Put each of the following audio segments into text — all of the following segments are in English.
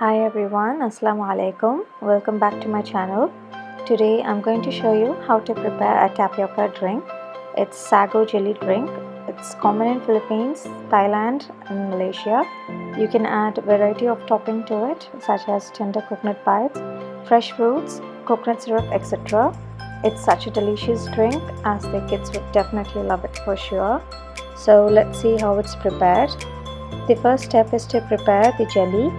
Hi everyone, Assalamu alaikum. Welcome back to my channel. Today I'm going to show you how to prepare a tapioca drink. It's Sago Jelly Drink. It's common in Philippines, Thailand and Malaysia. You can add a variety of topping to it such as tender coconut bites, fresh fruits, coconut syrup, etc. It's such a delicious drink as the kids would definitely love it for sure. So let's see how it's prepared. The first step is to prepare the jelly.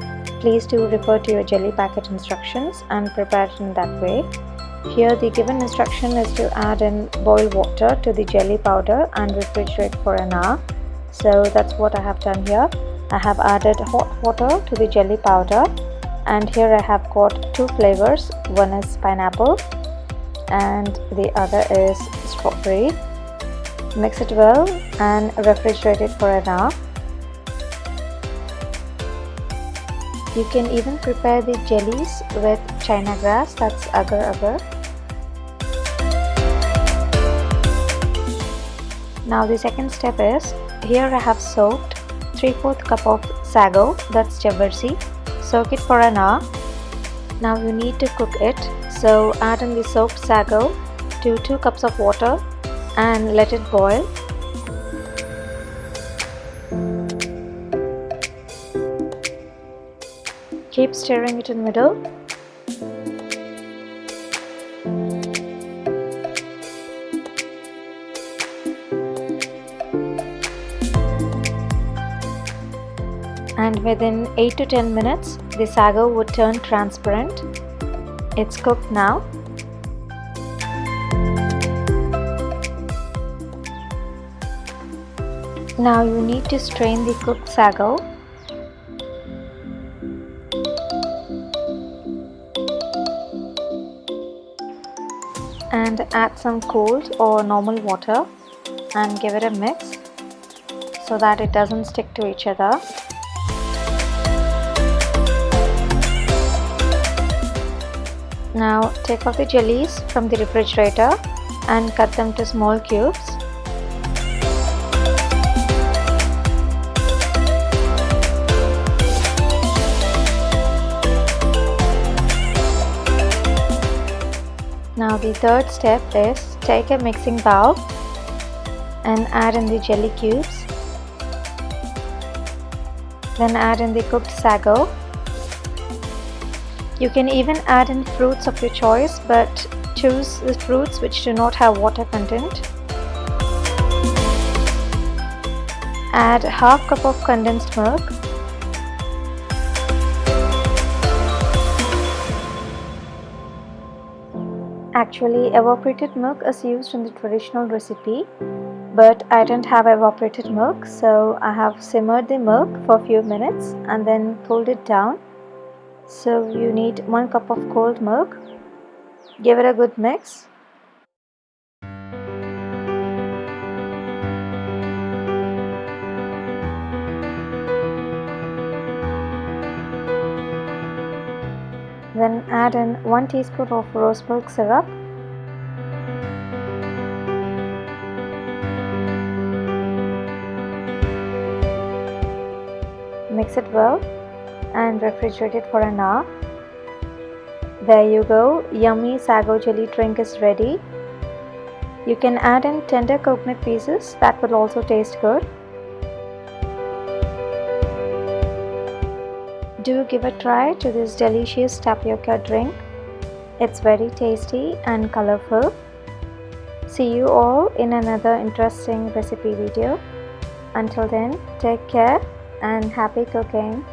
Please do refer to your jelly packet instructions and prepare it in that way. Here the given instruction is to add in boiled water to the jelly powder and refrigerate for an hour. So that's what I have done here. I have added hot water to the jelly powder, and here I have got two flavors. One is pineapple and the other is strawberry. Mix it well and refrigerate it for an hour. You can even prepare the jellies with China grass, that's agar-agar. Now the second step is, here I have soaked 3/4 cup of sago, that's jabarsi. Soak it for an hour. Now you need to cook it, so add in the soaked sago to 2 cups of water and let it boil. Keep stirring it in the middle. And within 8 to 10 minutes, the sago would turn transparent. It's cooked now. Now you need to strain the cooked sago. And add some cold or normal water and give it a mix so that it doesn't stick to each other. Now take off the jellies from the refrigerator and cut them to small cubes. Now the third step is, take a mixing bowl and add in the jelly cubes. Then add in the cooked sago. You can even add in fruits of your choice, but choose the fruits which do not have water content. Add half cup of condensed milk. Actually, evaporated milk is used in the traditional recipe, but I didn't have evaporated milk, so I have simmered the milk for a few minutes and then pulled it down. So you need 1 cup of cold milk. Give it a good mix. Then add in 1 teaspoon of rose milk syrup. Mix it well and refrigerate it for an hour. There you go, yummy sago jelly drink is ready. You can add in tender coconut pieces, that will also taste good. Do give a try to this delicious tapioca drink. It's very tasty and colorful. See you all in another interesting recipe video. Until then, take care and happy cooking.